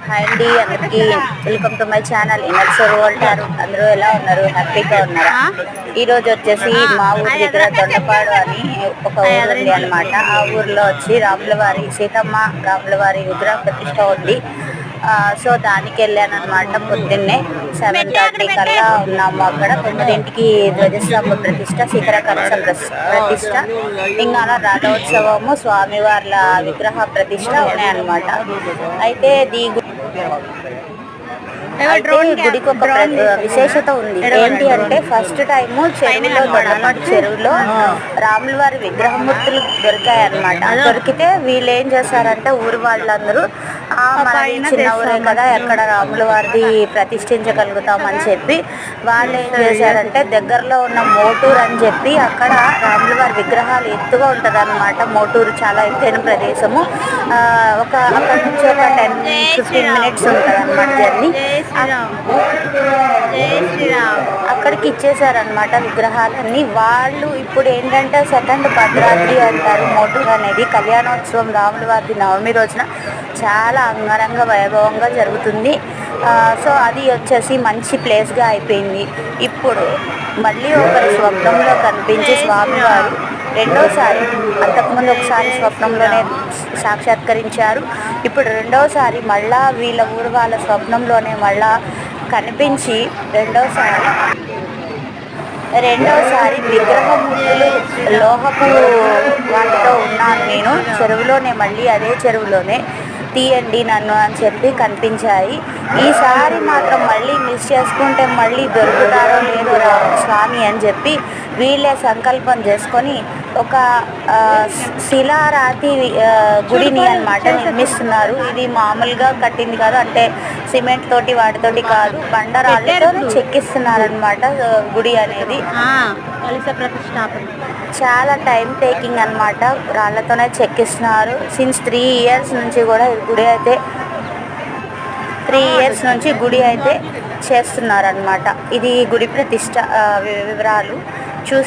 Hi అండి, అందరికీ welcome to my channel ఇన్నర్సర్ అంటారు. అందరూ ఎలా ఉన్నారు? హ్యాపీగా ఉన్నారా? ఈరోజు వచ్చేసి మా ఊరి దగ్గర దొండపాడు అని ఒక ఊరు ఉంది అనమాట. ఆ ఊరిలో వచ్చి రాములవారి సీతమ్మ రాములవారి విగ్రహ ప్రతిష్ట ఉంది. సో దానికి వెళ్ళాను అనమాట. పొద్దున్నే 7:30 కల్లా ఉన్నాము అక్కడ. 9ంటికి ధ్వజస్తంభ ప్రతిష్ట, శిఖర కలశ ప్రతిష్ట, ఇంకా రథోత్సవము, స్వామివార్ల విగ్రహ ప్రతిష్ట ఉన్నాయన్నమాట. అయితే గుడికి ఒక విశేషత ఉంది. ఏంటి అంటే ఫస్ట్ టైము చెరువులో దొండపాటు చెరువులో రాముల వారి విగ్రహమూర్తులు దొరికాయి అన్నమాట. దొరికితే వీళ్ళు ఏం చేశారంటే ఊరు వాళ్ళందరూ మనది చిన్న ఊరే కదా, ఎక్కడ రాముల వారిది ప్రతిష్ఠించగలుగుతామని చెప్పి వాళ్ళు ఏం చేశారంటే దగ్గరలో ఉన్న మోటూరు అని చెప్పి అక్కడ రాముల వారి విగ్రహాలు ఎత్తుగా ఉంటుంది అన్నమాట. మోటూరు చాలా ఎత్తైన ప్రదేశము. అక్కడ నుంచి ఒక 10-15 మినిట్స్ ఉంటుంది అన్నమాట జర్నీ. అక్కడికి ఇచ్చేసారనమాట విగ్రహాలన్నీ. వాళ్ళు ఇప్పుడు ఏంటంటే సెకండ్ భద్రాద్రి అంటారు. మోటూరు అనేది కళ్యాణోత్సవం రాముల వారి నవమి రోజున చాలా అంగరంగ వైభవంగా జరుగుతుంది. సో అది వచ్చేసి మంచి ప్లేస్గా అయిపోయింది. ఇప్పుడు మళ్ళీ ఒకరి స్వప్నంలో కనిపించి స్వామివారు రెండోసారి, అంతకుముందు ఒకసారి స్వప్నంలోనే సాక్షాత్కరించారు. ఇప్పుడు రెండోసారి మళ్ళా వీళ్ళ ఊరు వాళ్ళ స్వప్నంలోనే మళ్ళా కనిపించి రెండోసారి విగ్రహమూర్తులు లోహపు వాటితో ఉన్నాను నేను చెరువులోనే, మళ్ళీ అదే చెరువులోనే తీయండి నన్ను అని చెప్పి కనిపించాయి. ఈసారి మాత్రం మళ్ళీ మిస్ చేసుకుంటే మళ్ళీ దొరుకుతారో లేదో స్వామి అని చెప్పి వీళ్ళే సంకల్పం చేసుకొని ఒక శిలారాతి గుడిని అన్నమాట నిర్మిస్తున్నారు. ఇది మామూలుగా కట్టింది కాదు, అంటే సిమెంట్ తోటి వాటితోటి కాదు, బండరాళ్ళతో చెక్కిస్తున్నారనమాట గుడి అనేది. ప్రతిష్టాపన చాలా టైం టేకింగ్ అనమాట. రాళ్ళతోనే చెక్కిస్తున్నారు. సిన్స్ 3 ఇయర్స్ నుంచి కూడా గుడి అయితే 3 ఇయర్స్ నుంచి గుడి అయితే చేస్తున్నారనమాట. ఇది గుడి ప్రతిష్ట వివరాలు చూసి